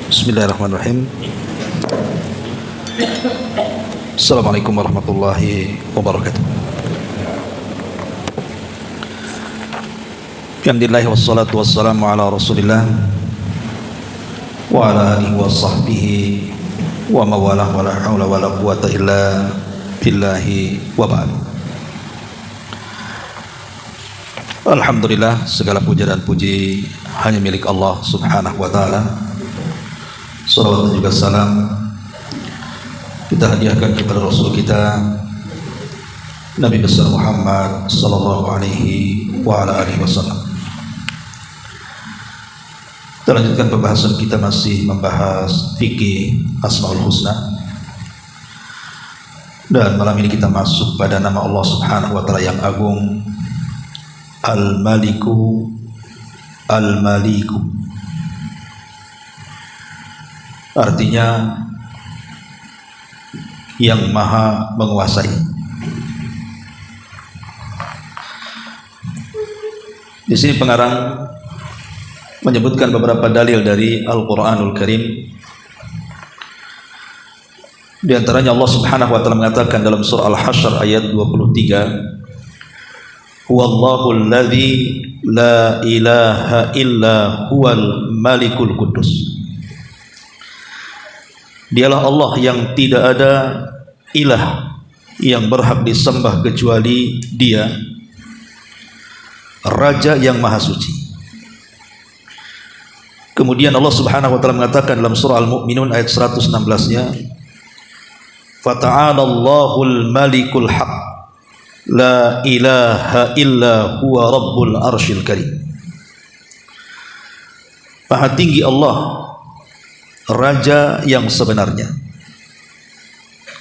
Bismillahirrahmanirrahim. Assalamualaikum warahmatullahi wabarakatuh. Alhamdulillah wassalatu wassalamu ala Rasulillah wa ala alihi wa sahbihi wa mawalah wa la haula wa la quwata illa billahi wa ba'd. Alhamdulillah, segala puja dan puji hanya milik Allah Subhanahu wa taala. Salawat dan juga salam kita hadiahkan kepada Rasul kita Nabi besar Muhammad sallallahu alaihi wa ala alihi wasallam. Kita lanjutkan pembahasan kita, masih membahas fikih Asmaul Husna, dan malam ini kita masuk pada nama Allah Subhanahu wa taala yang agung, Al-Maliku, Al-Maliku. Artinya yang maha menguasai. Di sini pengarang menyebutkan beberapa dalil dari Al-Qur'anul Karim. Di antaranya Allah Subhanahu wa taala mengatakan dalam surah Al-Hasyr ayat 23, Huwallahu alladzi la ilaha illa huwal malikul quddus. Dialah Allah yang tidak ada ilah yang berhak disembah kecuali Dia, Raja yang Maha Suci. Kemudian Allah Subhanahu wa taala mengatakan dalam surah Al-Mu'minun ayat 116-nya, Fata'ala Allahul Malikul Haq, la ilaha illa huwa rabbul arsyil karim. Maha tinggi Allah, Raja yang sebenarnya,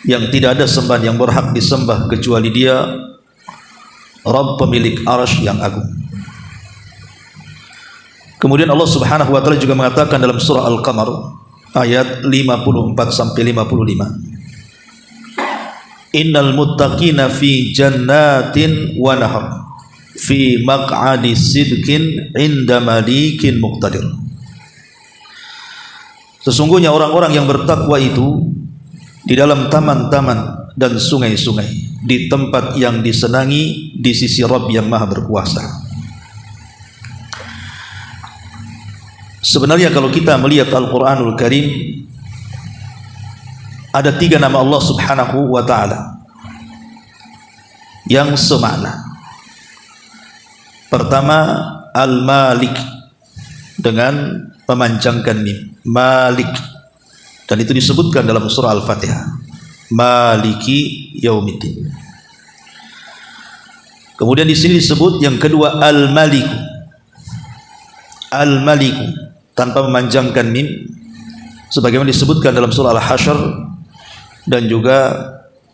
yang tidak ada sembahan yang berhak disembah kecuali Dia, Rabb pemilik arsy yang agung. Kemudian Allah Subhanahu wa taala juga mengatakan dalam surah Al-Qamar ayat 54 sampai 55, Innal muttaqina fi jannatin wa nahar fi maq'adi sidqin 'inda malikin muqtadir. Sesungguhnya orang-orang yang bertakwa itu di dalam taman-taman dan sungai-sungai, di tempat yang disenangi di sisi Rabb yang Maha berkuasa. Sebenarnya kalau kita melihat Al-Qur'anul Karim, ada 3 nama Allah Subhanahu wa ta'ala yang semakna. Pertama, Al-Malik dengan memanjangkan mim, Malik, dan itu disebutkan dalam surah Al-Fatihah, Maliki Yaumiddin. Kemudian di sini disebut yang kedua Al-Maliku, Al-Maliku tanpa memanjangkan mim, sebagaimana disebutkan dalam surah Al-Hasyr dan juga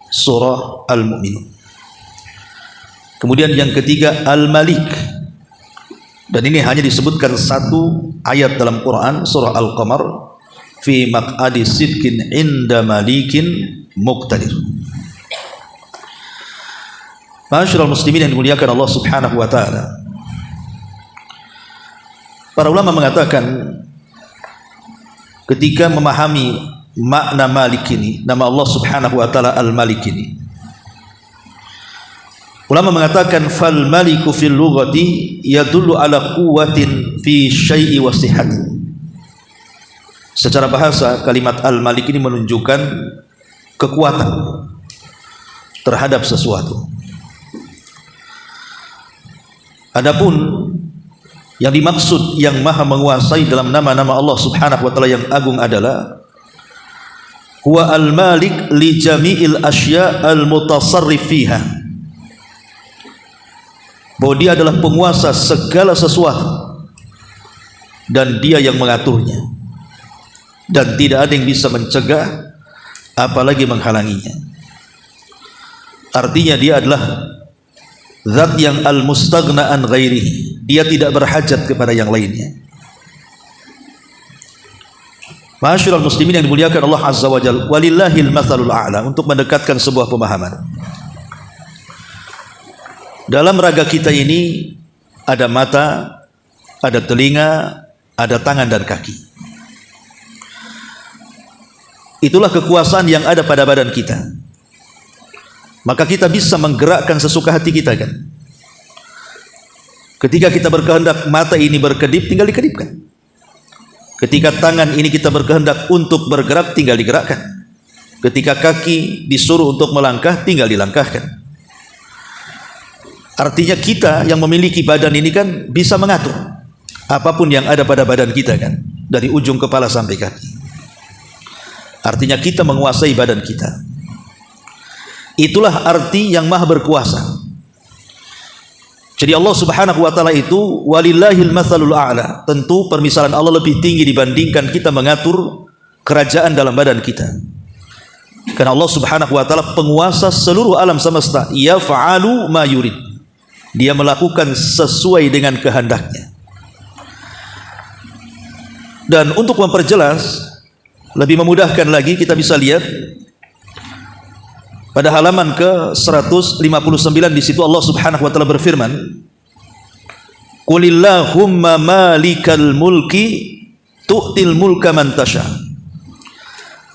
surah Al-Mu'minun. Kemudian yang ketiga Al-Malik, dan ini hanya disebutkan 1 ayat dalam Quran, surah Al-Qamar, fi maq'adi sidqin 'inda malikin muqtadir. Ma'asyiral muslimin yang dimuliakan Allah Subhanahu wa taala, para ulama mengatakan ketika memahami makna Malik ini, nama Allah Subhanahu wa taala Al-Malik ini, ulama mengatakan fal maliku fil lughati yadullu ala quwwatin fi syai'i wa sihhatin. Secara bahasa, kalimat Al-Malik ini menunjukkan kekuatan terhadap sesuatu. Adapun yang dimaksud yang maha menguasai dalam nama-nama Allah Subhanahu wa taala yang agung adalah huwa al-malik li jami'il asya' al-mutasarrif fiha, bahwa Dia adalah penguasa segala sesuatu dan Dia yang mengaturnya, dan tidak ada yang bisa mencegah apalagi menghalanginya. Artinya Dia adalah zat yang al-mustaghna an ghairihi, Dia tidak berhajat kepada yang lainnya. Ma'asyiral muslimin yang dimuliakan Allah Azza wa Jalla, walillahil matsalul a'la. Untuk mendekatkan sebuah pemahaman, dalam raga kita ini ada mata, ada telinga, ada tangan dan kaki. Itulah kekuasaan yang ada pada badan kita. Maka kita bisa menggerakkan sesuka hati kita kan. Ketika kita berkehendak mata ini berkedip, tinggal dikedipkan. Ketika tangan ini kita berkehendak untuk bergerak, tinggal digerakkan. Ketika kaki disuruh untuk melangkah, tinggal dilangkahkan. Artinya kita yang memiliki badan ini kan bisa mengatur apapun yang ada pada badan kita kan, dari ujung kepala sampai kaki. Artinya kita menguasai badan kita. Itulah arti yang maha berkuasa. Jadi Allah subhanahu wa ta'ala itu walillahil mathalul a'la. Tentu permisalan Allah lebih tinggi dibandingkan kita mengatur kerajaan dalam badan kita. Karena Allah subhanahu wa ta'ala penguasa seluruh alam semesta. Yaf'alu ma yurid. Dia melakukan sesuai dengan kehendaknya. Dan untuk memperjelas, lebih memudahkan lagi, kita bisa lihat pada halaman ke 159 di situ Allah Subhanahu wa taala berfirman, "Qulillahumma malikal mulki tu'til mulka man tasha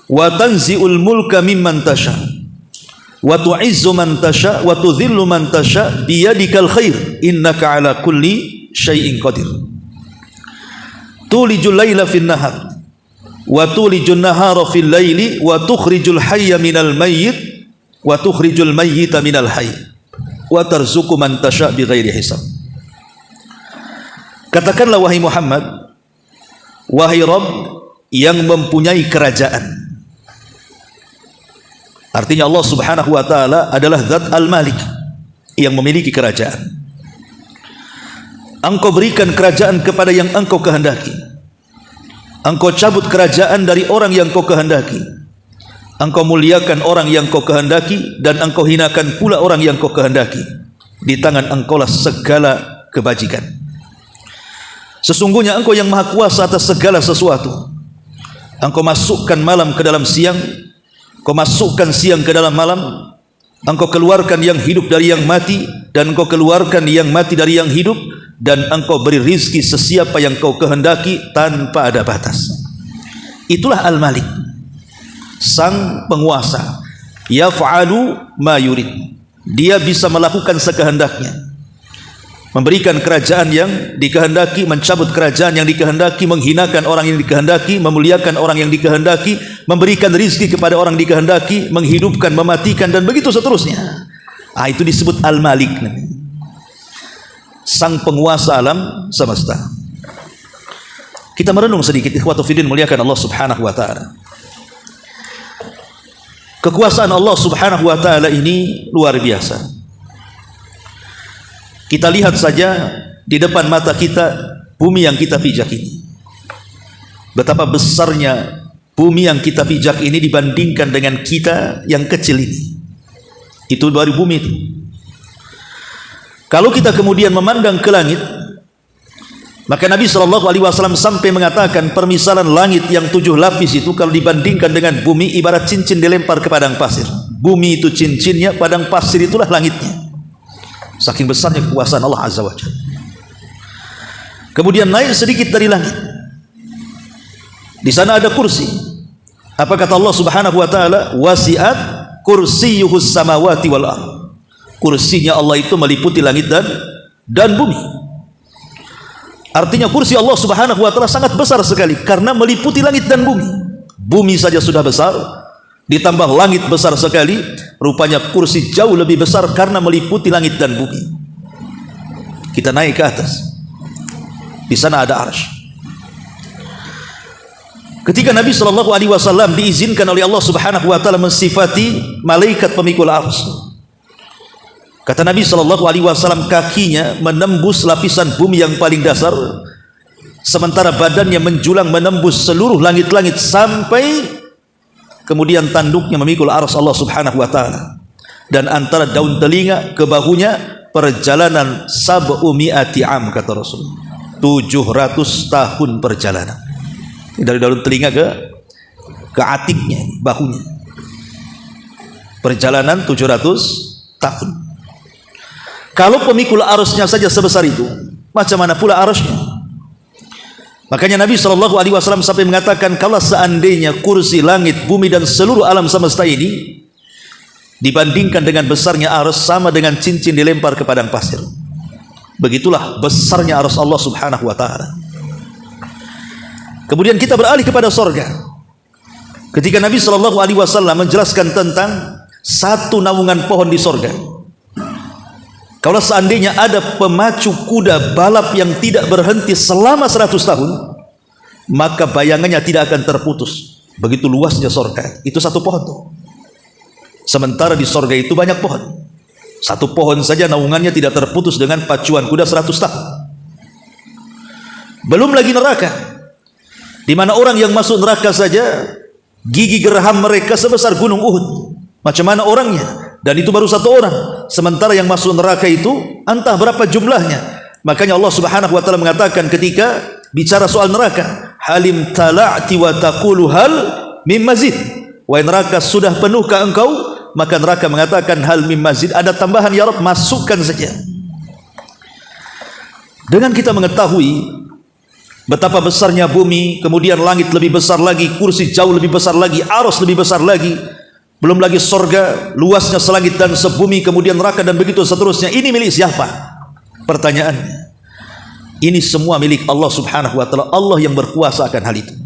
wa tanzi'ul mulka mimman tasha wa tu'izzu man tasha wa tudhillu man tasha biyadikal khair innaka ala kulli syai'in qadir. Tulijul laila fin nahar wa tulijun nahara fil laili wa tukhrijul hayya minal mayyit wa tukhrijul mayyita minal hayy wa tarzuqu man tasha bighairi hisab." Katakanlah wahai Muhammad, wahai Rabb yang mempunyai kerajaan. Artinya Allah subhanahu wa ta'ala adalah Zat Al-Malik yang memiliki kerajaan. Engkau berikan kerajaan kepada yang engkau kehendaki. Engkau cabut kerajaan dari orang yang kau kehendaki. Engkau muliakan orang yang kau kehendaki, dan engkau hinakan pula orang yang kau kehendaki. Di tangan engkaulah segala kebajikan. Sesungguhnya engkau yang maha kuasa atas segala sesuatu. Engkau masukkan malam ke dalam siang, kau masukkan siang ke dalam malam. Engkau keluarkan yang hidup dari yang mati, dan engkau keluarkan yang mati dari yang hidup, dan engkau beri rizki sesiapa yang kau kehendaki tanpa ada batas. Itulah Al-Malik, sang penguasa. Yaf'alu ma yurid. Dia bisa melakukan sekehendaknya, memberikan kerajaan yang dikehendaki, mencabut kerajaan yang dikehendaki, menghinakan orang yang dikehendaki, memuliakan orang yang dikehendaki, memberikan rizki kepada orang dikehendaki, menghidupkan, mematikan, dan begitu seterusnya. Itu disebut Al-Malik, sang penguasa alam semesta. Kita merenung sedikit, ikhwatu fiddin, muliakan Allah subhanahu wa ta'ala. Kekuasaan Allah subhanahu wa ta'ala ini luar biasa. Kita lihat saja di depan mata kita bumi yang kita pijak ini. Betapa besarnya bumi yang kita pijak ini dibandingkan dengan kita yang kecil ini. Itu baru bumi itu. Kalau kita kemudian memandang ke langit, maka Nabi SAW sampai mengatakan permisalan langit yang 7 lapis itu kalau dibandingkan dengan bumi ibarat cincin dilempar ke padang pasir. Bumi itu cincinnya, padang pasir itulah langitnya. Saking besarnya kekuasaan Allah Azza wa Jalla. Kemudian naik sedikit dari langit. Di sana ada kursi. Apa kata Allah Subhanahu wa taala? Wasi'at kursiyuhus samawati wal ardh. Kursinya Allah itu meliputi langit dan bumi. Artinya kursi Allah subhanahu wa ta'ala sangat besar sekali, karena meliputi langit dan bumi. Bumi saja sudah besar, ditambah langit besar sekali. Rupanya kursi jauh lebih besar karena meliputi langit dan bumi. Kita naik ke atas, di sana ada arsy. Ketika Nabi SAW diizinkan oleh Allah subhanahu wa ta'ala mensifati malaikat pemikul arsy, kata Nabi SAW, kakinya menembus lapisan bumi yang paling dasar, sementara badannya menjulang menembus seluruh langit-langit, sampai kemudian tanduknya memikul arsy Allah subhanahu wa ta'ala. Dan antara daun telinga ke bahunya perjalanan sab'umi'ati am, kata Rasul, 700 tahun perjalanan. Dari daun telinga ke atiknya, bahunya, perjalanan 700 tahun. Kalau pemikul arusnya saja sebesar itu, macam mana pula arusnya? Makanya Nabi SAW sampai mengatakan, kalau seandainya kursi langit, bumi dan seluruh alam semesta ini dibandingkan dengan besarnya arus, sama dengan cincin dilempar ke padang pasir. Begitulah besarnya arus Allah Subhanahu wa ta'ala. Kemudian kita beralih kepada sorga. Ketika Nabi SAW menjelaskan tentang satu naungan pohon di sorga. Kalau seandainya ada pemacu kuda balap yang tidak berhenti selama 100 tahun, maka bayangannya tidak akan terputus. Begitu luasnya sorga. Itu satu pohon tuh. Sementara di sorga itu banyak pohon. Satu pohon saja naungannya tidak terputus dengan pacuan kuda 100 tahun. Belum lagi neraka, di mana orang yang masuk neraka saja gigi geraham mereka sebesar gunung Uhud. Macam mana orangnya? Dan itu baru satu orang. Sementara yang masuk neraka itu entah berapa jumlahnya. Makanya Allah Subhanahu wa ta'ala mengatakan ketika bicara soal neraka, halim tala'ti wa taqulu hal mim mazid. Wahai neraka, sudah penuhkah engkau? Maka neraka mengatakan hal mim mazid, ada tambahan ya Rabb, masukkan saja. Dengan kita mengetahui betapa besarnya bumi, kemudian langit lebih besar lagi, kursi jauh lebih besar lagi, arus lebih besar lagi, belum lagi sorga luasnya selangit dan sebumi, kemudian neraka dan begitu seterusnya. Ini milik siapa? Pertanyaannya. Ini semua milik Allah Subhanahu wa ta'ala. Allah yang berkuasa akan hal itu.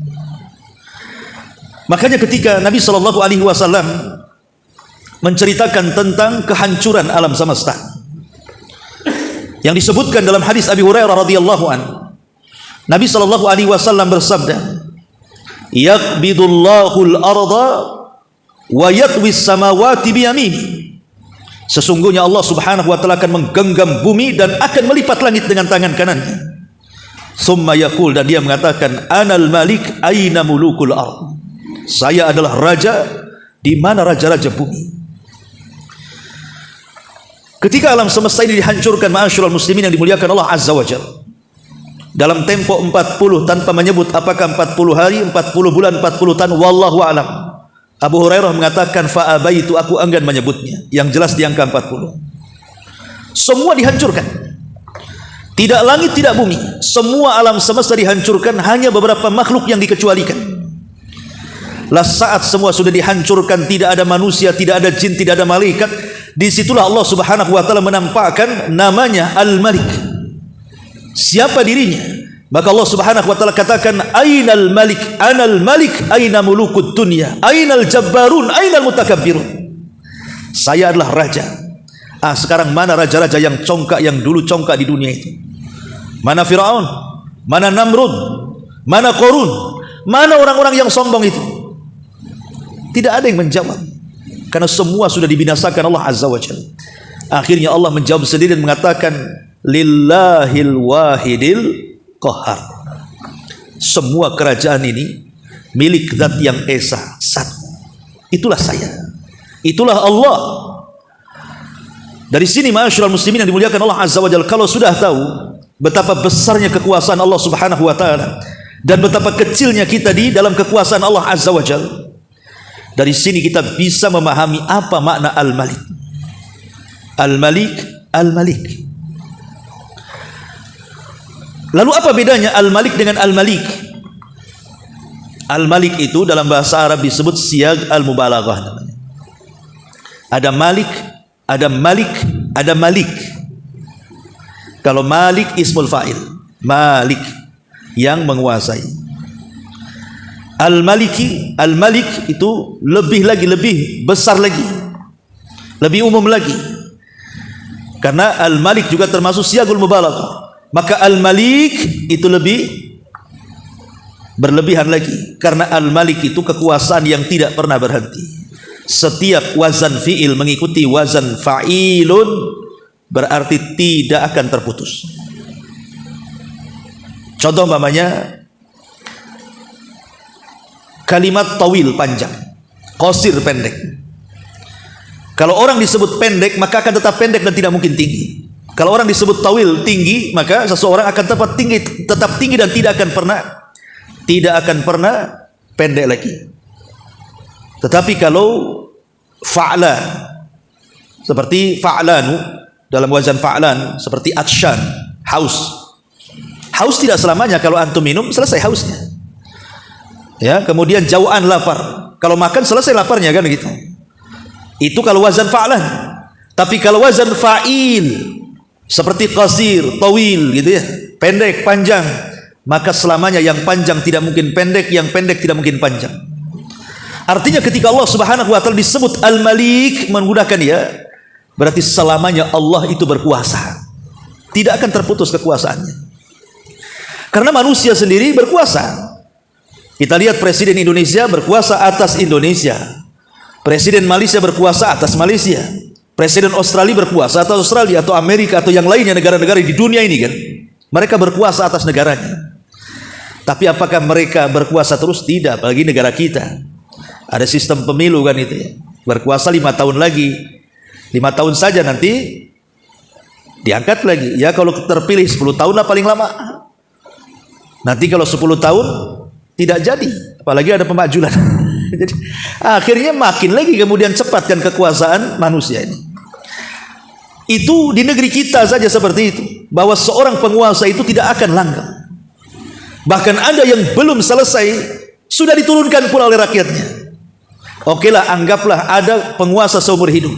Makanya ketika Nabi SAW menceritakan tentang kehancuran alam semesta, yang disebutkan dalam hadis Abi Hurairah radhiyallahu anhu, Nabi SAW bersabda, yaqbidullahul arda wa yatwis samawati biyamini. Sesungguhnya Allah Subhanahu wa ta'ala akan menggenggam bumi dan akan melipat langit dengan tangan kanannya. Summa yaqul, dan dia mengatakan, anal malik aina mulukul ard. Saya adalah raja, di mana raja-raja bumi. Ketika alam semesta ini dihancurkan, ma'asyiral muslimin yang dimuliakan Allah Azza wa Jalla, dalam tempo 40 tanpa menyebut apakah 40 hari, 40 bulan, 40 tahun, wallahu alam. Abu Hurairah mengatakan fa'abaitu, aku enggan menyebutnya. Yang jelas di angka 40. Semua dihancurkan. Tidak langit, tidak bumi. Semua alam semesta dihancurkan, hanya beberapa makhluk yang dikecualikan. Lah saat semua sudah dihancurkan, tidak ada manusia, tidak ada jin, tidak ada malaikat, disitulah Allah Subhanahu wa ta'ala menampakkan namanya Al-Malik. Siapa dirinya? Maka Allah Subhanahu wa ta'ala katakan, ainal malik, anal malik, aina mulukud dunya, ainal jabbarun, ainal mutakabbirun. Saya adalah raja. Sekarang mana raja-raja yang congkak, yang dulu congkak di dunia itu? Mana Firaun? Mana Namrud? Mana Qarun? Mana orang-orang yang sombong itu? Tidak ada yang menjawab, karena semua sudah dibinasakan Allah Azza wa Jalla. Akhirnya Allah menjawab sendiri dan mengatakan, lillahil wahidil qahar. Semua kerajaan ini milik zat yang esa, satu. Itulah saya, itulah Allah. Dari sini ma'asyiral muslimin yang dimuliakan Allah Azza wa Jalla, kalau sudah tahu betapa besarnya kekuasaan Allah Subhanahu wa ta'ala dan betapa kecilnya kita di dalam kekuasaan Allah Azza wa Jalla, dari sini kita bisa memahami apa makna Al-Malik. Al-Malik, Al-Malik. Lalu apa bedanya Al-Malik dengan Al-Malik? Al-Malik itu dalam bahasa Arab disebut siyag al-mubalaghah namanya. Ada Malik, ada Malik, ada Malik. Kalau Malik ismul fa'il, Malik yang menguasai. Al-Maliki, Al-Malik itu lebih lagi, lebih besar lagi, lebih umum lagi. Karena Al-Malik juga termasuk siyagul mubalaghah. Maka Al-Malik itu lebih berlebihan lagi, karena Al-Malik itu kekuasaan yang tidak pernah berhenti. Setiap wazan fi'il mengikuti wazan fa'ilun, berarti tidak akan terputus. Contoh umpamanya kalimat tawil panjang, qasir pendek. Kalau orang disebut pendek, maka akan tetap pendek dan tidak mungkin tinggi. Kalau orang disebut tawil, tinggi, maka seseorang akan tetap tinggi dan tidak akan pernah pendek lagi. Tetapi kalau fa'la, seperti fa'lanu, dalam wazan fa'lan, seperti atsyan, haus, Haus tidak selamanya, kalau antum minum selesai hausnya. Ya, kemudian jauhan lapar. Kalau makan selesai laparnya kan gitu. Itu kalau wazan fa'lan. Tapi kalau wazan fa'il seperti qasir, tawil gitu ya, pendek, panjang, maka selamanya yang panjang tidak mungkin pendek, yang pendek tidak mungkin panjang. Artinya ketika Allah Subhanahu wa taala disebut Al-Malik menggunakan ya, berarti selamanya Allah itu berkuasa. Tidak akan terputus kekuasaannya. Karena manusia sendiri berkuasa. Kita lihat Presiden Indonesia berkuasa atas Indonesia. Presiden Malaysia berkuasa atas Malaysia. Presiden Australia berkuasa atas Australia, atau Amerika, atau yang lainnya, negara-negara di dunia ini kan. Mereka berkuasa atas negaranya. Tapi apakah mereka berkuasa terus? Tidak, bagi negara kita. Ada sistem pemilu kan itu ya. Berkuasa 5 tahun lagi. 5 tahun saja, nanti diangkat lagi. Ya kalau terpilih 10 tahun lah paling lama. Nanti kalau 10 tahun tidak jadi, apalagi ada pemakjulan. Jadi akhirnya makin lagi kemudian cepatkan kekuasaan manusia ini. Itu di negeri kita saja seperti itu, bahwa seorang penguasa itu tidak akan langgeng. Bahkan ada yang belum selesai sudah diturunkan pula oleh rakyatnya. Oke lah, anggaplah ada penguasa seumur hidup.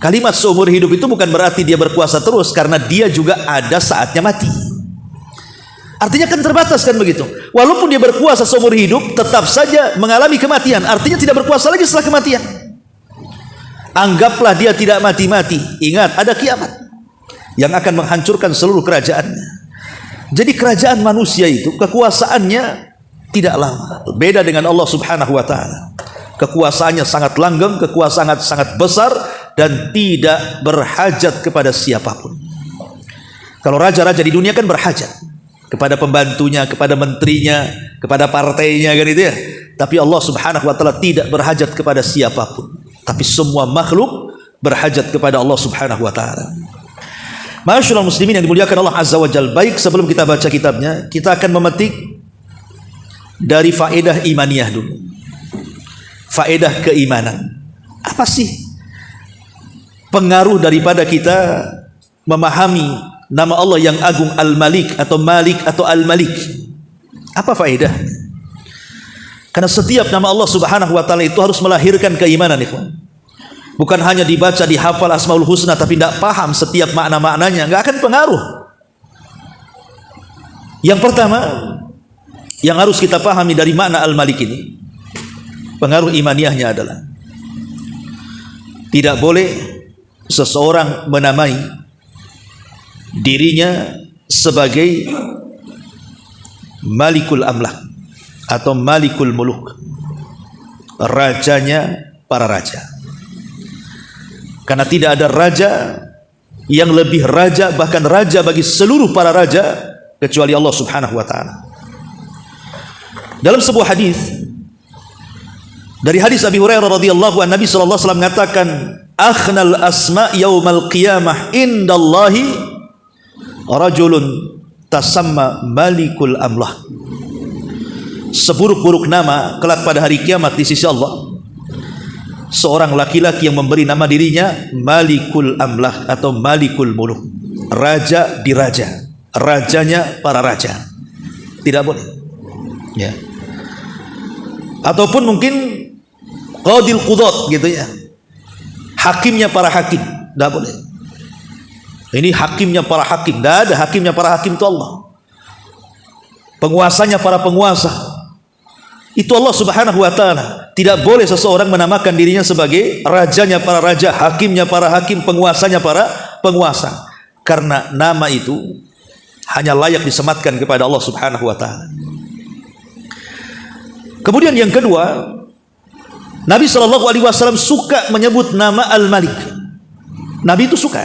Kalimat seumur hidup itu bukan berarti dia berkuasa terus, karena dia juga ada saatnya mati. Artinya kan terbatas kan begitu. Walaupun dia berkuasa seumur hidup, tetap saja mengalami kematian. Artinya tidak berkuasa lagi setelah kematian. Anggaplah dia tidak mati-mati. Ingat, ada kiamat yang akan menghancurkan seluruh kerajaannya. Jadi kerajaan manusia itu kekuasaannya tidak lama. Beda dengan Allah Subhanahu wa taala. Kekuasaannya sangat langgeng, kekuasaan sangat besar, dan tidak berhajat kepada siapapun. Kalau raja-raja di dunia kan berhajat kepada pembantunya, kepada menterinya, kepada partainya kan itu ya. Tapi Allah Subhanahu wa taala tidak berhajat kepada siapapun. Tapi semua makhluk berhajat kepada Allah Subhanahu wa taala. Ma'asyiral muslimin yang dimuliakan Allah Azza wa Jalla. Baik, sebelum kita baca kitabnya, kita akan memetik dari faedah imaniyah dulu. Faedah keimanan. Apa sih pengaruh daripada kita memahami nama Allah yang agung Al-Malik atau Malik atau Al-Malik? Apa faedah? Karena setiap nama Allah Subhanahu wa taala itu harus melahirkan keimanan, ikhwan. Bukan hanya dibaca, dihafal Asmaul Husna tapi tidak paham setiap makna-maknanya, enggak akan pengaruh. Yang pertama yang harus kita pahami dari makna Al-Malik ini, pengaruh imaniyahnya adalah tidak boleh seseorang menamai dirinya sebagai Malikul Amlak atau Malikul Muluk, rajanya para raja. Karena tidak ada raja yang lebih raja, bahkan raja bagi seluruh para raja, kecuali Allah Subhanahu wa taala. Dalam sebuah hadis, dari hadis Abi Hurairah radhiyallahu anhu, Nabi sallallahu alaihi wasallam mengatakan, "Akhnal asma yaumal qiyamah indallahi rajulun tasamma Malikul Amlah." Seburuk-buruk nama kelak pada hari kiamat di sisi Allah, seorang laki-laki yang memberi nama dirinya Malikul Amlah atau Malikul Muluk, raja di raja, rajanya para raja. Tidak boleh ya. Ataupun mungkin Qadil Qudat gitu ya, hakimnya para hakim. Tidak boleh. Ini hakimnya para hakim. Tidak ada hakimnya para hakim, itu Allah. Penguasanya para penguasa, itu Allah Subhanahu wa taala. Tidak boleh seseorang menamakan dirinya sebagai rajanya para raja, hakimnya para hakim, penguasanya para penguasa. Karena nama itu hanya layak disematkan kepada Allah Subhanahu wa taala. Kemudian yang kedua, Nabi sallallahu alaihi wasallam suka menyebut nama Al-Malik. Nabi itu suka.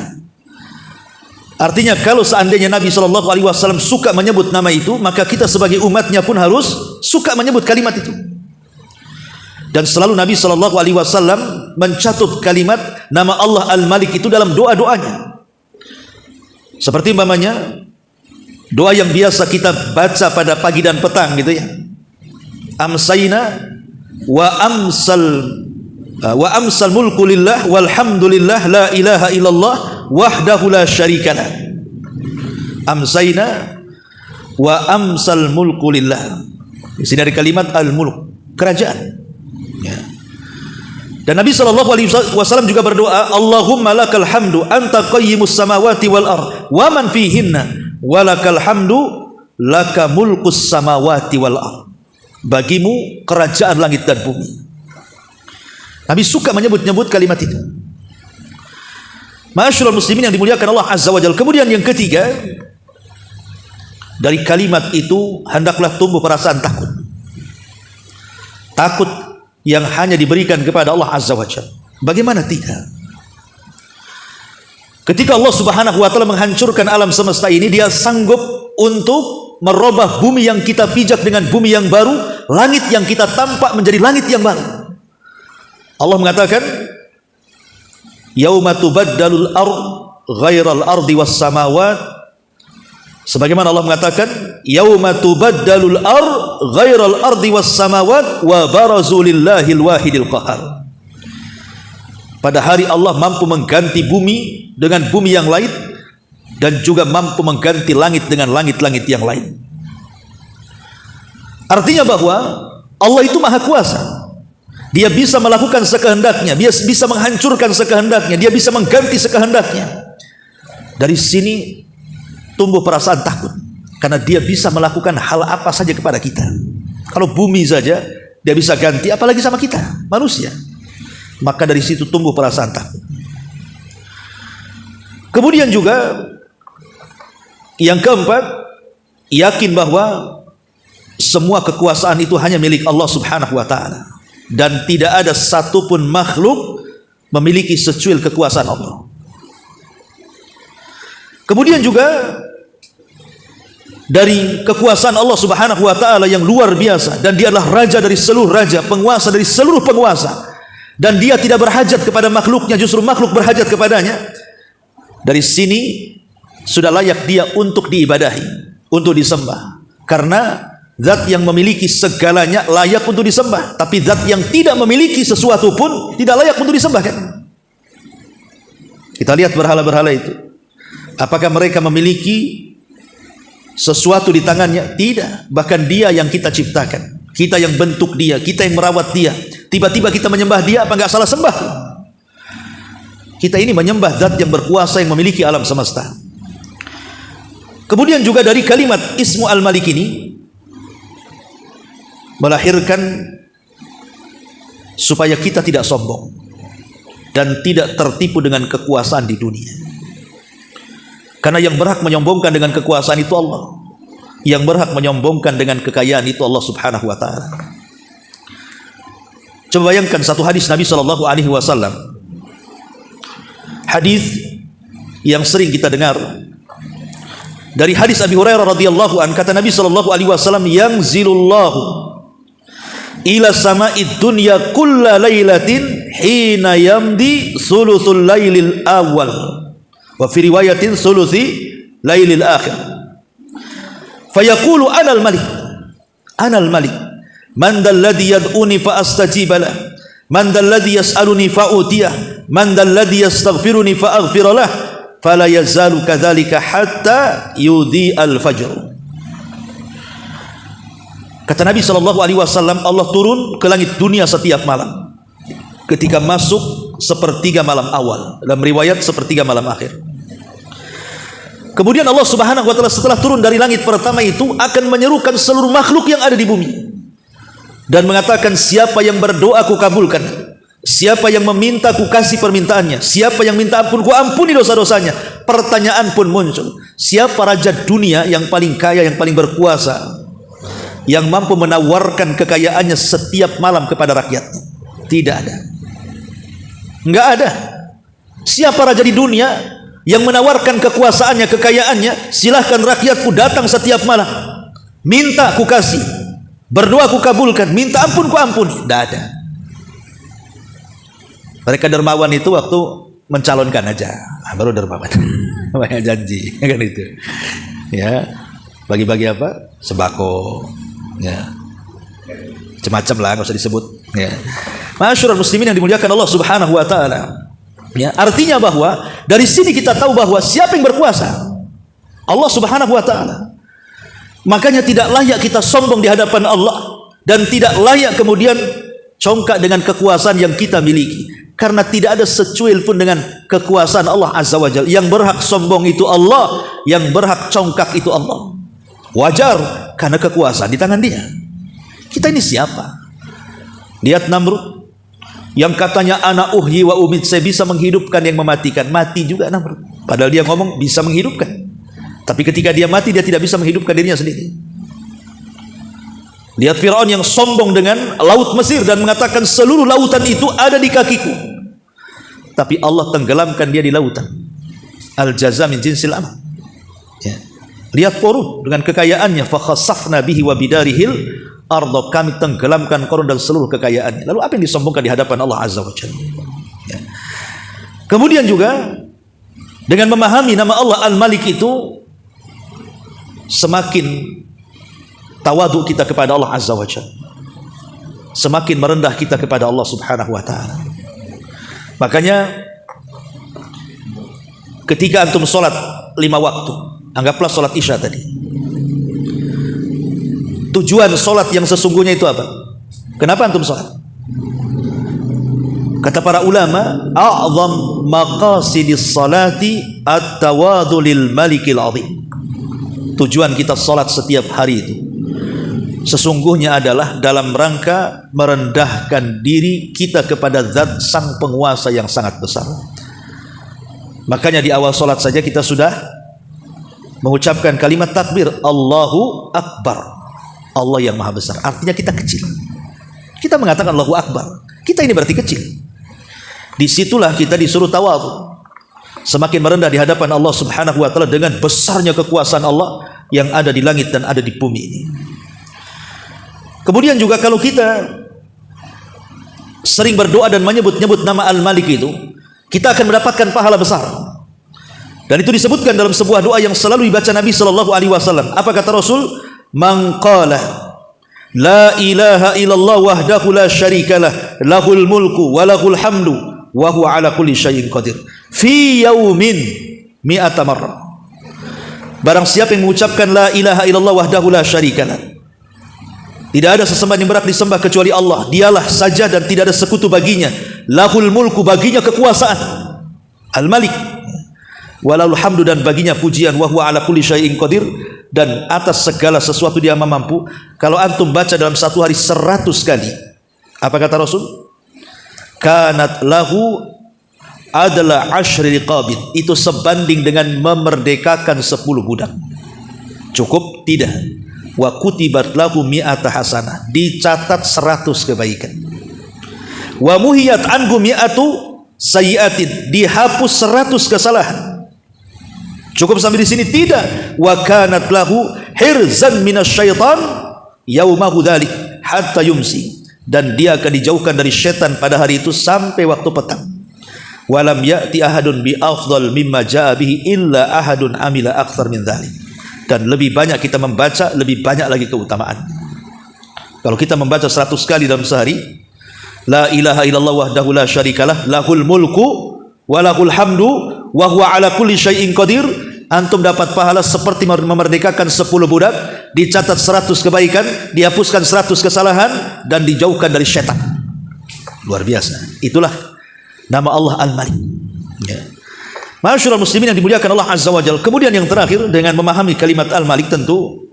Artinya kalau seandainya Nabi sallallahu alaihi wasallam suka menyebut nama itu, maka kita sebagai umatnya pun harus suka menyebut kalimat itu. Dan selalu Nabi sallallahu alaihi wasallam mencatut kalimat nama Allah Al-Malik itu dalam doa-doanya. Seperti umpamanya doa yang biasa kita baca pada pagi dan petang gitu ya. Amsayna wa amsal mulku lillah walhamdulillah la ilaha illallah wahdahu la syarikalah. amsayna wa amsal mulku lillah. Di sini dari kalimat al-mulk, kerajaan. Ya. Dan Nabi SAW juga berdoa, Allahumma lakal hamdu anta qayyimus samawati wal ard wa man fihinna wa lakal hamdu laka mulkus samawati wal ard. Bagimu kerajaan langit dan bumi. Nabi suka menyebut-nyebut kalimat itu. Ma'asyiral muslimin yang dimuliakan Allah Azza wa Jalla. Kemudian yang ketiga, dari kalimat itu hendaklah tumbuh perasaan takut. Takut yang hanya diberikan kepada Allah Azza wa Jalla. Bagaimana tidak? Ketika Allah Subhanahu wa taala menghancurkan alam semesta ini, Dia sanggup untuk merubah bumi yang kita pijak dengan bumi yang baru, langit yang kita tampak menjadi langit yang baru. Allah mengatakan, yauma tubaddalul ard ghairal ardi was samawat. Sebagaimana Allah mengatakan, yauma tubaddalul ard ghairal ardi was samawat wa barazu lillahil wahidil qahar. Pada hari Allah mampu mengganti bumi dengan bumi yang lain, dan juga mampu mengganti langit dengan langit-langit yang lain. Artinya bahwa Allah itu maha kuasa. Dia bisa melakukan sekehendaknya, Dia bisa menghancurkan sekehendaknya, Dia bisa mengganti sekehendaknya. Dari sini tumbuh perasaan takut, karena Dia bisa melakukan hal apa saja kepada kita. Kalau bumi saja Dia bisa ganti, apalagi sama kita manusia. Maka dari situ tumbuh perasaan takut. Kemudian juga yang keempat, yakin bahwa semua kekuasaan itu hanya milik Allah Subhanahu wa taala, dan tidak ada satupun makhluk memiliki secuil kekuasaan Allah. Kemudian juga dari kekuasaan Allah Subhanahu wa taala yang luar biasa, dan Dia adalah raja dari seluruh raja, penguasa dari seluruh penguasa, dan Dia tidak berhajat kepada makhluknya, justru makhluk berhajat kepadanya. Dari sini sudah layak Dia untuk diibadahi, untuk disembah, karena zat yang memiliki segalanya layak untuk disembah. Tapi zat yang tidak memiliki sesuatu pun tidak layak untuk disembah, kan? Kita lihat berhala-berhala itu, apakah mereka memiliki sesuatu di tangannya? Tidak. Bahkan Dia yang kita ciptakan, kita yang bentuk Dia, kita yang merawat Dia. Tiba-tiba kita menyembah Dia, apa nggak salah sembah? Kita ini menyembah zat yang berkuasa, yang memiliki alam semesta. Kemudian juga dari kalimat Ismu Al-Malik ini melahirkan supaya kita tidak sombong dan tidak tertipu dengan kekuasaan di dunia. Karena yang berhak menyombongkan dengan kekuasaan itu Allah. Yang berhak menyombongkan dengan kekayaan itu Allah Subhanahu wa taala. Coba bayangkan satu hadis Nabi sallallahu alaihi wasallam. Hadis yang sering kita dengar. Dari hadis Abi Hurairah radhiyallahu an, kata Nabi sallallahu alaihi wasallam, "Yanzilullahu ila sama'id dunya kulla lailatin hina yamdi sulusul lailil awal wa fi riwayatin sulusi lailil akhir fayaqulu anal malik man dal ladzi yad'uni fa astajiba lah man dal ladzi yas'aluni fa utiyah man dal ladzi yastaghfiruni fa aghfir lah fala yazalu kadzalika hatta yudhi al fajr." Kata Nabi SAW, Allah turun ke langit dunia setiap malam ketika masuk sepertiga malam awal, dalam riwayat sepertiga malam akhir. Kemudian Allah Subhanahu wa taala setelah turun dari langit pertama itu akan menyerukan seluruh makhluk yang ada di bumi dan mengatakan, siapa yang berdoa ku kabulkan, siapa yang meminta ku kasih permintaannya, siapa yang minta ampun ku ampuni dosa-dosanya. Pertanyaan pun muncul, siapa raja dunia yang paling kaya, yang paling berkuasa, yang mampu menawarkan kekayaannya setiap malam kepada rakyatnya? Tidak ada. Enggak ada. Siapa raja di dunia yang menawarkan kekuasaannya, kekayaannya? Silahkan rakyatku datang setiap malam, minta ku kasih, berdoa ku kabulkan, minta ampun ku ampuni. Tidak ada. Mereka dermawan itu waktu mencalonkan aja, baru dermawan. Banyak janji, kan itu. Ya, bagi-bagi apa? Sembako. Ya, macam-macam lah, nggak usah disebut. Ya, Ma'asyiral muslimin yang dimuliakan Allah Subhanahu wa taala. Ya, artinya bahwa dari sini kita tahu bahwa siapa yang berkuasa? Allah Subhanahu wa taala. Makanya tidak layak kita sombong di hadapan Allah, dan tidak layak kemudian congkak dengan kekuasaan yang kita miliki, karena tidak ada secuil pun dengan kekuasaan Allah Azza wa Jalla. Yang berhak sombong itu Allah, yang berhak congkak itu Allah. Wajar, karena kekuasaan di tangan Dia. Kita ini siapa? Lihat Namrud yang katanya ana uhyi wa umit, saya bisa menghidupkan yang mematikan. Mati juga Namrud, padahal dia ngomong bisa menghidupkan, tapi ketika dia mati dia tidak bisa menghidupkan dirinya sendiri. Lihat Firaun yang sombong dengan laut Mesir dan mengatakan seluruh lautan itu ada di kakiku, tapi Allah tenggelamkan dia di lautan. Al jaza min jinsil amal. Ya. Lihat Qarun dengan kekayaannya, fa khassafna bihi wa bidarihil ardh, kami tenggelamkan Qarun dan seluruh kekayaannya. Lalu apa yang disombongkan di hadapan Allah Azza wa Jalla? Ya. Kemudian juga dengan memahami nama Allah Al-Malik itu, semakin tawadu kita kepada Allah Azza wa Jalla, semakin merendah kita kepada Allah Subhanahu wa taala. Makanya ketika antum sholat 5 waktu, anggaplah sholat Isya tadi, tujuan sholat yang sesungguhnya itu apa? Kenapa antum sholat? Kata para ulama, a'zam maqasidis salati at-tawadhu lil malikil azim. Tujuan kita sholat setiap hari itu sesungguhnya adalah dalam rangka merendahkan diri kita kepada zat sang penguasa yang sangat besar. Makanya di awal sholat saja kita sudah mengucapkan kalimat takbir, Allahu Akbar, Allah yang maha besar. Artinya kita kecil. Kita mengatakan Allahu Akbar, kita ini berarti kecil. Disitulah kita disuruh tawadhu, semakin merendah di hadapan Allah Subhanahu wa taala dengan besarnya kekuasaan Allah yang ada di langit dan ada di bumi ini. Kemudian juga kalau kita sering berdoa dan menyebut-nyebut nama Al-Malik itu, kita akan mendapatkan pahala besar. Dan itu disebutkan dalam sebuah doa yang selalu dibaca Nabi sallallahu alaihi wasallam. Apa kata Rasul? Man qala la ilaha illallah wahdahu la syarikalah, lahul mulku wa lahul hamdu wa huwa ala kulli syai'in qadir, fi yaumin mi'ata marrah. Barang siapa yang mengucapkan la ilaha illallah wahdahu la syarikalah, tidak ada sesembahan yang berhak disembah kecuali Allah, dialah saja dan tidak ada sekutu baginya, lahul mulku, baginya kekuasaan, Al-Malik, walahul hamdu, dan baginya pujian, wa huwa ala kulli syai'in qadir, dan atas segala sesuatu dia mampu. Kalau antum baca dalam satu hari 100 kali, apa kata Rasul? Kanat lahu adalah asyri riqabin, itu sebanding dengan memerdekakan 10 budak. Cukup? Tidak. Wa kutibat lahu mi'ata hasanah, dicatat 100 kebaikan. Wa muhiyat anhu mi'atu sayyi'atin, dihapus 100 kesalahan. Cukup sampai di sini? Tidak. Wa kanat lahu hirzan minasyaitan yaumahu dzalik hatta yumsi, dan dia akan dijauhkan dari setan pada hari itu sampai waktu petang. Walam ya'ti ahadun bi afdal mimma jaa bihi illa ahadun amila aktsar min dzalik, dan lebih banyak kita membaca, lebih banyak lagi keutamaan. Kalau kita membaca 100 kali dalam sehari, la ilaha illallah wahdahu la syarikalah, lahul mulku wa lahul hamdu wa huwa ala kulli syai'in qadir, antum dapat pahala seperti memerdekakan 10 budak, dicatat 100 kebaikan, dihapuskan 100 kesalahan, dan dijauhkan dari syaitan. Luar biasa. Itulah nama Allah Al-Malik. Ya. Ma'asyiral muslimin yang dimuliakan Allah Azza wa Jalla. Kemudian yang terakhir, dengan memahami kalimat Al-Malik, tentu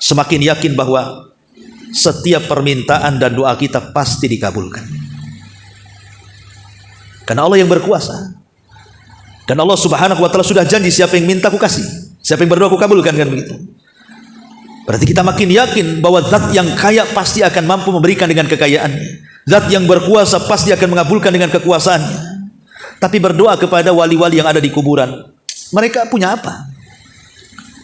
semakin yakin bahwa setiap permintaan dan doa kita pasti dikabulkan. Karena Allah yang berkuasa. Dan Allah Subhanahu wa taala sudah janji, siapa yang minta aku kasih, siapa yang berdoa aku kabulkan, kan begitu. Berarti kita makin yakin bahwa zat yang kaya pasti akan mampu memberikan dengan kekayaannya. Zat yang berkuasa pasti akan mengabulkan dengan kekuasaannya. Tapi berdoa kepada wali-wali yang ada di kuburan, mereka punya apa?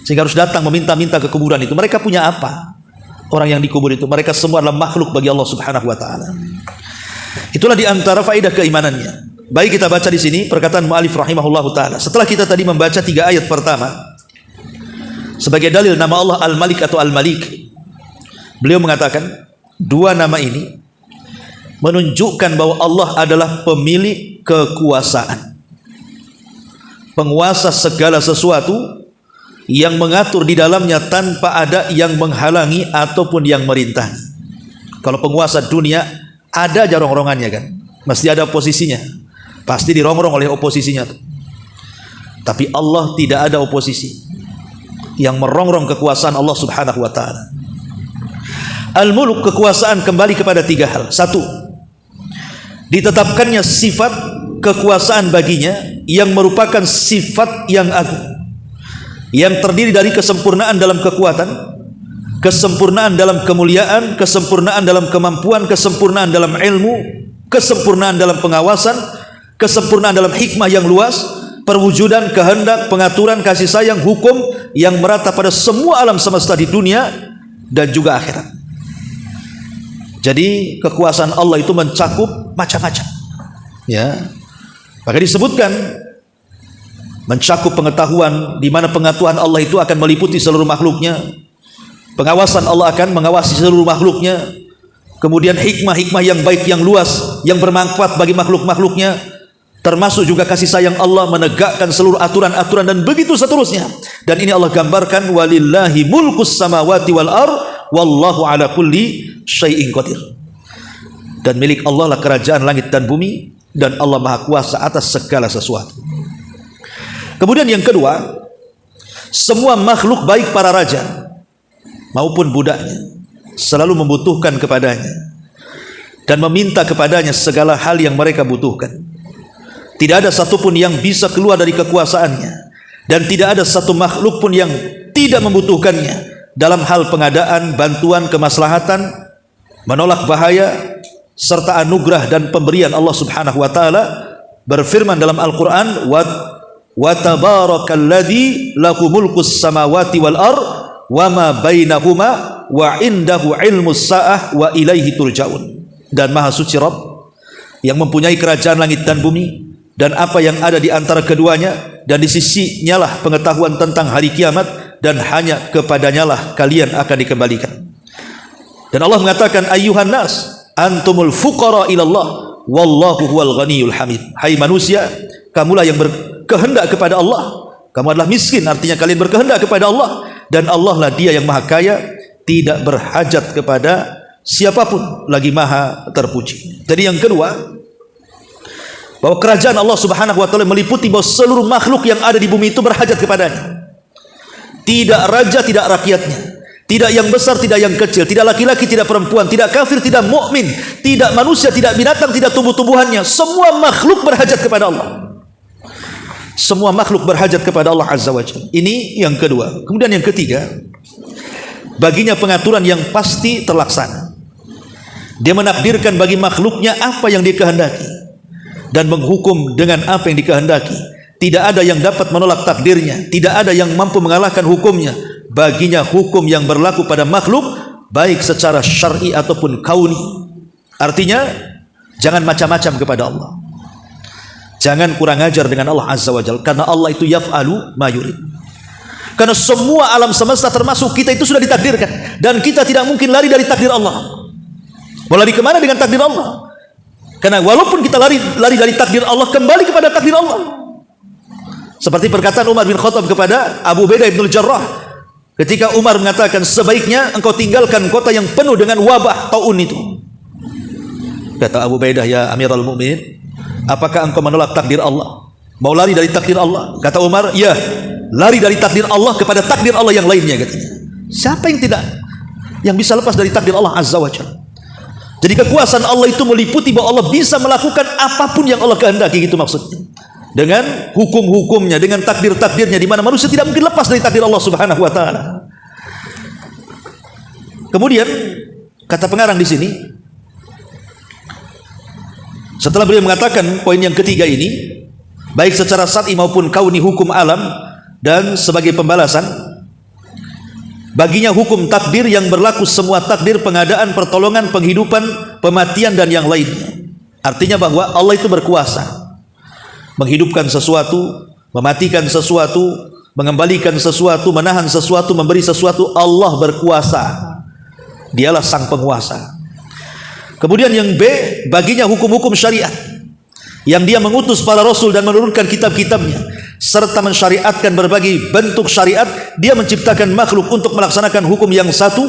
Sehingga harus datang meminta-minta ke kuburan itu. Mereka punya apa? Orang yang dikubur itu, mereka semua adalah makhluk bagi Allah Subhanahu wa taala. Itulah di antara faedah keimanannya. Baik, kita baca di sini perkataan mu'alif rahimahullahu taala. Setelah kita tadi membaca 3 ayat pertama sebagai dalil nama Allah Al-Malik atau Al-Malik, beliau mengatakan 2 nama ini menunjukkan bahwa Allah adalah pemilik kekuasaan, penguasa segala sesuatu, yang mengatur di dalamnya tanpa ada yang menghalangi ataupun yang merintangi. Kalau penguasa dunia ada aja rong-rongannya kan, mesti ada oposisinya, pasti dirongrong oleh oposisinya. Tapi Allah tidak ada oposisi yang merongrong kekuasaan Allah Subhanahu wa ta'ala. Al-muluk, kekuasaan, kembali kepada tiga hal. Satu, ditetapkannya sifat kekuasaan baginya yang merupakan sifat yang agung, yang terdiri dari kesempurnaan dalam kekuatan, kesempurnaan dalam kemuliaan, kesempurnaan dalam kemampuan, kesempurnaan dalam ilmu, kesempurnaan dalam pengawasan, kesempurnaan dalam hikmah yang luas, perwujudan, kehendak, pengaturan, kasih sayang, hukum yang merata pada semua alam semesta di dunia dan juga akhirat. Jadi kekuasaan Allah itu mencakup macam-macam, ya. Maka disebutkan mencakup pengetahuan, di mana pengetahuan Allah itu akan meliputi seluruh makhluknya. Pengawasan Allah akan mengawasi seluruh makhluknya. Kemudian hikmah-hikmah yang baik, yang luas, yang bermanfaat bagi makhluk-makhluknya. Termasuk juga kasih sayang Allah menegakkan seluruh aturan-aturan dan begitu seterusnya. Dan ini Allah gambarkan, walillahi mulkus samawati wal ar wallahu ala kulli syai'in qadir. Dan milik Allah lah kerajaan langit dan bumi, dan Allah maha kuasa atas segala sesuatu. Kemudian yang kedua, semua makhluk baik para raja maupun budaknya selalu membutuhkan kepadanya dan meminta kepadanya segala hal yang mereka butuhkan. Tidak ada satupun yang bisa keluar dari kekuasaannya, dan tidak ada satu makhluk pun yang tidak membutuhkannya dalam hal pengadaan, bantuan, kemaslahatan, menolak bahaya, serta anugerah dan pemberian Allah Subhanahu wa ta'ala. Berfirman dalam Al-Quran, wa tabarakalladzi lahu mulkus samawati wal ar wa ma bainahuma wa indahu ilmus sa'ah wa ilaihi turja'un. Dan maha suci Rabb yang mempunyai kerajaan langit dan bumi dan apa yang ada di antara keduanya, dan di sisinya lah pengetahuan tentang hari kiamat, dan hanya kepadanya lah kalian akan dikembalikan. Dan Allah mengatakan, ayyuhan nas antumul fuqara ilallah wallahu huwal ghaniyul hamid. Hai manusia, kamulah yang berkehendak kepada Allah. Kamu adalah miskin, artinya kalian berkehendak kepada Allah, dan Allah lah dia yang maha kaya, tidak berhajat kepada siapapun, lagi maha terpuji. Jadi yang kedua, bahwa kerajaan Allah Subhanahu wa ta'ala meliputi bahwa seluruh makhluk yang ada di bumi itu berhajat kepadanya. Tidak raja, tidak rakyatnya, tidak yang besar, tidak yang kecil, tidak laki-laki, tidak perempuan, tidak kafir, tidak mukmin, tidak manusia, tidak binatang, tidak tumbuh-tumbuhannya. Semua makhluk berhajat kepada Allah. Semua makhluk berhajat kepada Allah Azza wa Jalla. Ini yang kedua. Kemudian yang ketiga, baginya pengaturan yang pasti terlaksana. Dia menakdirkan bagi makhluknya apa yang dia kehendaki dan menghukum dengan apa yang dikehendaki. Tidak ada yang dapat menolak takdirnya, tidak ada yang mampu mengalahkan hukumnya. Baginya hukum yang berlaku pada makhluk, baik secara syar'i ataupun kauni. Artinya, jangan macam-macam kepada Allah, jangan kurang ajar dengan Allah Azza wa Jalla, karena Allah itu yaf'alu ma yurid. Karena semua alam semesta termasuk kita itu sudah ditakdirkan, dan kita tidak mungkin lari dari takdir Allah. Mau lari kemana dengan takdir Allah? Karena walaupun kita lari dari takdir Allah, kembali kepada takdir Allah. Seperti perkataan Umar bin Khattab kepada Abu Ubaidah bin Jarrah, ketika Umar mengatakan, sebaiknya engkau tinggalkan kota yang penuh dengan wabah taun itu. Kata Abu Ubaidah, ya Amirul Mukminin, apakah engkau menolak takdir Allah? Mau lari dari takdir Allah? Kata Umar, ya, lari dari takdir Allah kepada takdir Allah yang lainnya, katanya. Siapa yang tidak, yang bisa lepas dari takdir Allah Azza wa Jalla? Jadi kekuasaan Allah itu meliputi bahwa Allah bisa melakukan apapun yang Allah kehendaki, gitu maksudnya. Dengan hukum-hukumnya, dengan takdir-takdirnya, di mana manusia tidak mungkin lepas dari takdir Allah Subhanahu wa ta'ala. Kemudian kata pengarang di sini, setelah beliau mengatakan poin yang ketiga ini, baik secara syar'i maupun kauni, hukum alam, dan sebagai pembalasan, baginya hukum takdir yang berlaku semua takdir, pengadaan, pertolongan, penghidupan, pematian, dan yang lainnya. Artinya bahwa Allah itu berkuasa menghidupkan sesuatu, mematikan sesuatu, mengembalikan sesuatu, menahan sesuatu, memberi sesuatu. Allah berkuasa, dialah sang penguasa. Kemudian yang B, baginya hukum-hukum syariat yang dia mengutus para rasul dan menurunkan kitab-kitabnya serta mensyariatkan berbagai bentuk syariat. Dia menciptakan makhluk untuk melaksanakan hukum yang satu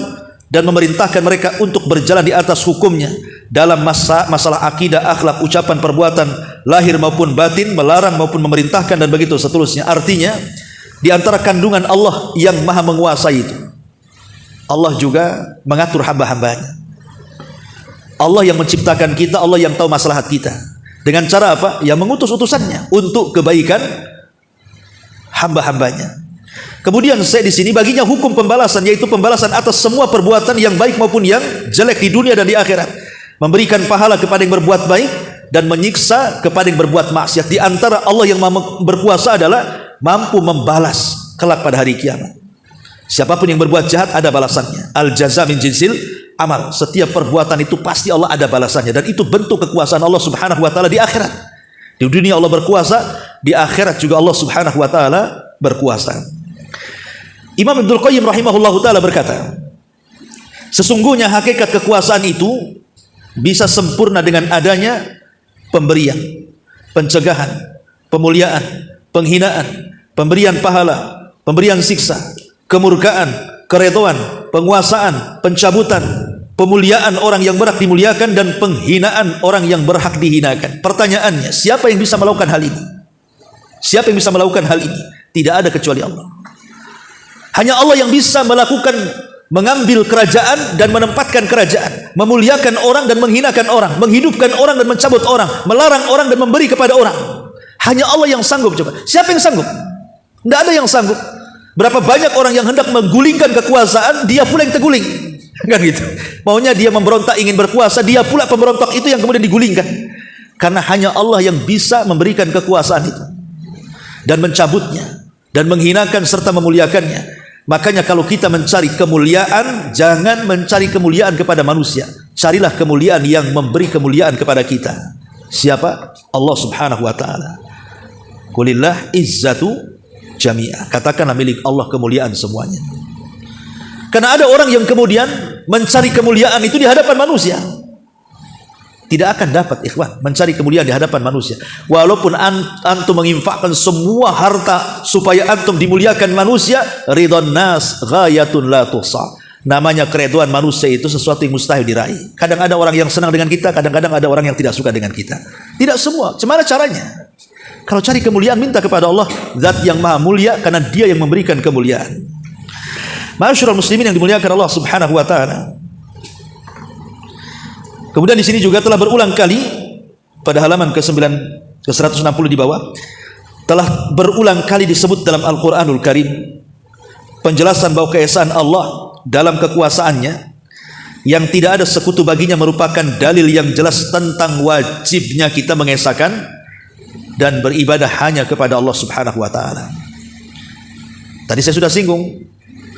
dan memerintahkan mereka untuk berjalan di atas hukumnya dalam masalah akidah, akhlak, ucapan, perbuatan, lahir maupun batin, melarang maupun memerintahkan, dan begitu seterusnya. Artinya di antara kandungan Allah yang maha menguasai itu, Allah juga mengatur hamba-hambanya. Allah yang menciptakan kita, Allah yang tahu maslahat kita. Dengan cara apa? Yang mengutus utusannya untuk kebaikan hamba-hambanya. Kemudian saya di sini baginya hukum pembalasan, yaitu pembalasan atas semua perbuatan yang baik maupun yang jelek di dunia dan di akhirat. Memberikan pahala kepada yang berbuat baik dan menyiksa kepada yang berbuat maksiat. Di antara Allah yang berkuasa adalah mampu membalas kelak pada hari kiamat. Siapapun yang berbuat jahat ada balasannya. Al jaza min jinsil amal. Setiap perbuatan itu pasti Allah ada balasannya, dan itu bentuk kekuasaan Allah Subhanahu wa taala di akhirat. Di dunia Allah berkuasa, di akhirat juga Allah Subhanahu wa taala berkuasa. Imam Ibnul Qayyim rahimahullahu taala berkata, sesungguhnya hakikat kekuasaan itu bisa sempurna dengan adanya pemberian, pencegahan, pemuliaan, penghinaan, pemberian pahala, pemberian siksa, kemurkaan, keredaan, penguasaan, pencabutan, pemuliaan orang yang berhak dimuliakan, dan penghinaan orang yang berhak dihinakan. Pertanyaannya, siapa yang bisa melakukan hal ini? Siapa yang bisa melakukan hal ini? Tidak ada kecuali Allah. Hanya Allah yang bisa melakukan, mengambil kerajaan dan menempatkan kerajaan, memuliakan orang dan menghinakan orang, menghidupkan orang dan mencabut orang, melarang orang dan memberi kepada orang. Hanya Allah yang sanggup. Coba, siapa yang sanggup? Tidak ada yang sanggup. Berapa banyak orang yang hendak menggulingkan kekuasaan, dia pula yang terguling, kan gitu. Maunya dia memberontak ingin berkuasa, dia pula pemberontak itu yang kemudian digulingkan. Karena hanya Allah yang bisa memberikan kekuasaan itu dan mencabutnya dan menghinakan serta memuliakannya. Makanya kalau kita mencari kemuliaan, jangan mencari kemuliaan kepada manusia. Carilah kemuliaan yang memberi kemuliaan kepada kita. Siapa? Allah Subhanahu wa taala. Qulillah izzatu jami'ah. Katakanlah milik Allah kemuliaan semuanya. Karena ada orang yang kemudian mencari kemuliaan itu di hadapan manusia. Tidak akan dapat, ikhwan, mencari kemuliaan di hadapan manusia. Walaupun antum menginfakkan semua harta supaya antum dimuliakan manusia, ridwan nas ghayatun la tuhsa. Namanya keridhaan manusia itu sesuatu yang mustahil diraih. Kadang ada orang yang senang dengan kita, kadang-kadang ada orang yang tidak suka dengan kita. Tidak semua. Gimana caranya? Kalau cari kemuliaan, minta kepada Allah, zat yang maha mulia, karena dia yang memberikan kemuliaan. Ma'asyiral muslimin yang dimuliakan Allah Subhanahu wa taala. Kemudian di sini juga telah berulang kali pada halaman ke-160 di bawah, telah berulang kali disebut dalam Al-Qur'anul Karim penjelasan bahwa keesaan Allah dalam kekuasaannya yang tidak ada sekutu baginya merupakan dalil yang jelas tentang wajibnya kita mengesahkan dan beribadah hanya kepada Allah Subhanahu wa taala. Tadi saya sudah singgung,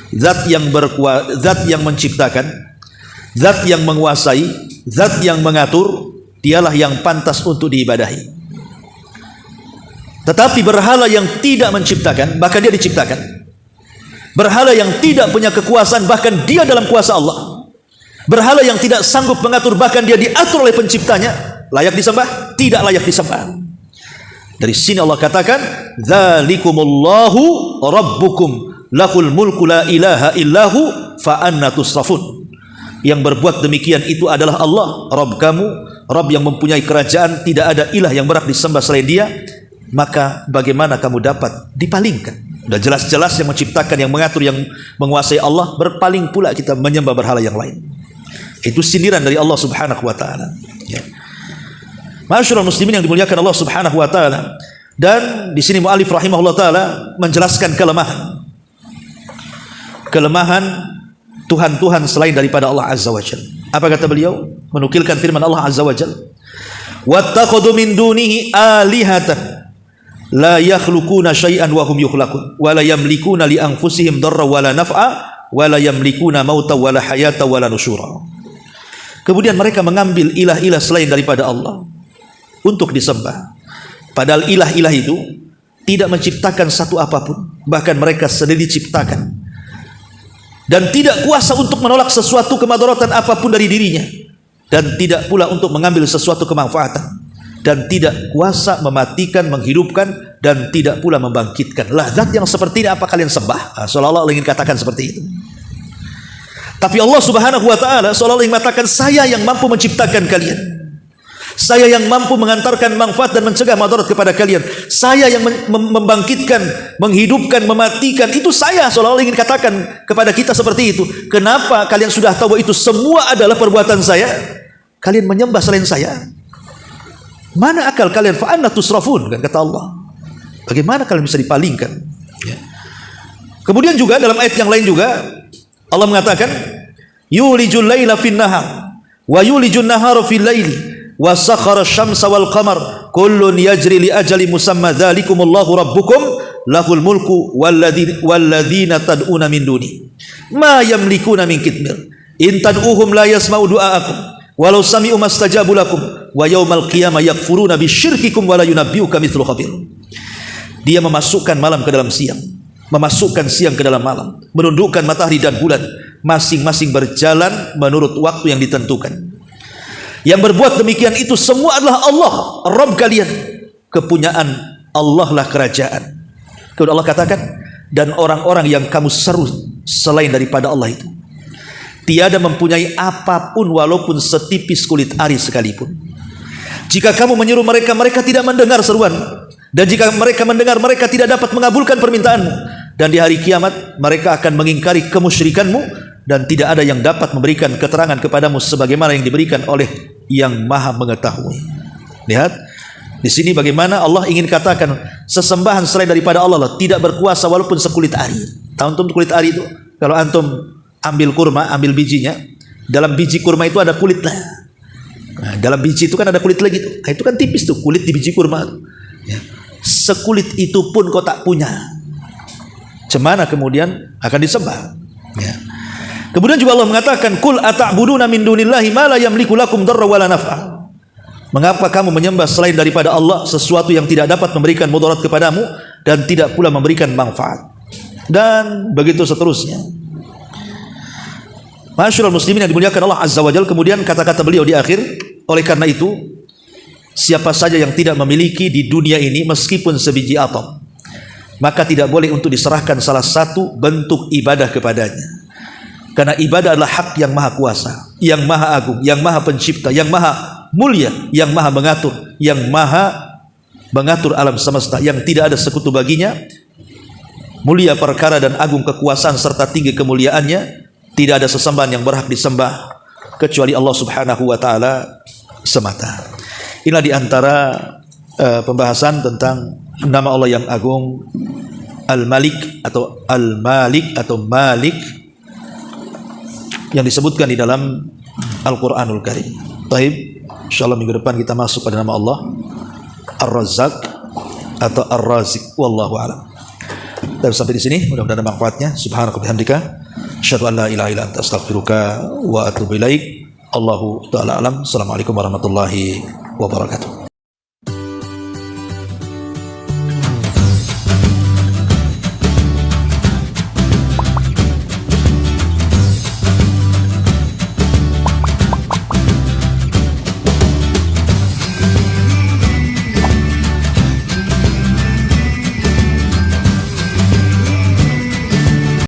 zat yang menciptakan, zat yang menguasai, zat yang mengatur, dialah yang pantas untuk diibadahi. Tetapi berhala yang tidak menciptakan, bahkan dia diciptakan. Berhala yang tidak punya kekuasaan, bahkan dia dalam kuasa Allah. Berhala yang tidak sanggup mengatur, bahkan dia diatur oleh penciptanya, layak disembah? Tidak layak disembah. Dari sini Allah katakan, dzalikumullahu rabbukum lahul mulku la ilaha illahu fa anna tusrafun. Yang berbuat demikian itu adalah Allah, Rabb kamu, Rabb yang mempunyai kerajaan, tidak ada ilah yang berhak disembah selain dia, maka bagaimana kamu dapat dipalingkan? Sudah jelas-jelas yang menciptakan, yang mengatur, yang menguasai Allah, berpaling pula kita menyembah berhala yang lain. Itu sindiran dari Allah Subhanahu wa taala. Ya. Ma'asyiral muslimin yang dimuliakan Allah Subhanahu wa taala. Dan di sini mu'alif rahimahullah taala menjelaskan kelemahan Tuhan-Tuhan selain daripada Allah Azza wa Jalla. Apa kata beliau? Menukilkan firman Allah Azza wa Jalla, wattakhadhu min dunihi alihatan la yakhluquna syai'an wa hum yukhlaqun wa la yamlikuna li anfusihim darra wa la naf'a wa la yamlikuna mauta wa la hayata wa la nusyura. Kemudian mereka mengambil ilah-ilah selain daripada Allah untuk disembah, padahal ilah-ilah itu tidak menciptakan satu apapun, bahkan mereka sendiri diciptakan, dan tidak kuasa untuk menolak sesuatu kemadaratan apapun dari dirinya, dan tidak pula untuk mengambil sesuatu kemanfaatan. dan tidak kuasa mematikan, menghidupkan, dan tidak pula membangkitkan. Lah zat yang seperti ini apa kalian sembah? Seolah-olah Allah ingin katakan seperti itu. Tapi Allah Subhanahu wa taala seolah-olah ingin mengatakan, saya yang mampu menciptakan kalian, saya yang mampu mengantarkan manfaat dan mencegah madarat kepada kalian, saya yang membangkitkan, menghidupkan, mematikan, itu saya. Seolah-olah ingin katakan kepada kita seperti itu. Kenapa kalian sudah tahu itu semua adalah perbuatan saya, kalian menyembah selain saya? Mana akal kalian? Fa anna tusrafun, kan kata Allah. Bagaimana kalian bisa dipalingkan? Ya. Kemudian juga dalam ayat yang lain juga Allah mengatakan, yulijul laila fin nahar wa yulijun nahara fil laili wa sakhara asy-syamsa wal qamar kullun yajri li ajali musamma dzalikumullahu rabbukum lahul mulku walladzina tad'una min duni ma yamlikuna min kitmir in tad'uhum la yasma'u du'aakum walau sami'u mastajabu lakum wa yaumal qiyamah yakfuruna bisyirkikum wa la yunabbi'uka mithlu khabir. Dia memasukkan malam ke dalam siang, memasukkan siang ke dalam malam, menundukkan matahari dan bulan, masing-masing berjalan menurut waktu yang ditentukan. Yang berbuat demikian itu semua adalah Allah, Rabb kalian. Kepunyaan Allah lah kerajaan. Kemudian Allah katakan, dan orang-orang yang kamu seru selain daripada Allah itu tiada mempunyai apapun walaupun setipis kulit ari sekalipun. Jika kamu menyeru mereka, mereka tidak mendengar seruan. Dan jika mereka mendengar, mereka tidak dapat mengabulkan permintaanmu. Dan di hari kiamat mereka akan mengingkari kemusyrikanmu, dan tidak ada yang dapat memberikan keterangan kepadamu sebagaimana yang diberikan oleh yang maha mengetahui. Lihat di sini bagaimana Allah ingin katakan sesembahan selain daripada Allah tidak berkuasa walaupun sekulit ari. Tahu antum kulit ari itu? Kalau antum ambil kurma, ambil bijinya, dalam biji kurma itu ada kulitnya. Nah, dalam biji itu kan ada kulit lagi tuh. Nah, itu kan tipis tuh kulit di biji kurma tuh. Ya. Sekulit itu pun kau tak punya, cemana kemudian akan disembah? Ya. Kemudian juga Allah mengatakan, kul ata'buduna min dunillahi ma la yamliku lakum darra wala naf'a. Mengapa kamu menyembah selain daripada Allah sesuatu yang tidak dapat memberikan mudarat kepadamu dan tidak pula memberikan manfaat? Dan begitu seterusnya. Masyaallah muslimin yang dimuliakan Allah Azza wa Jalla. Kemudian kata-kata beliau di akhir, oleh karena itu siapa saja yang tidak memiliki di dunia ini meskipun sebiji atom, maka tidak boleh untuk diserahkan salah satu bentuk ibadah kepadanya. Karena ibadah adalah hak yang maha kuasa, yang maha agung, yang maha pencipta, yang maha mulia, yang maha mengatur, yang maha mengatur alam semesta, yang tidak ada sekutu baginya. Mulia perkara dan agung kekuasaan serta tinggi kemuliaannya. Tidak ada sesembahan yang berhak disembah kecuali Allah Subhanahu wa taala semata. Inilah di antara pembahasan tentang nama Allah yang agung, Al-Malik atau Al-Malik atau Malik, yang disebutkan di dalam Al-Quranul Karim. Taib, insyaallah minggu depan kita masuk pada nama Allah Ar-Razzaq atau Ar-Razik. Wallahu a'lam. Dan sampai di sini, mudah-mudahan ada manfaatnya. Subhanaka wa bihamdika, asyhadu an la ilaha illa anta, astaghfiruka wa atubu ilaik. Allahu ta'ala alam. Assalamualaikum warahmatullahi wabarakatuh.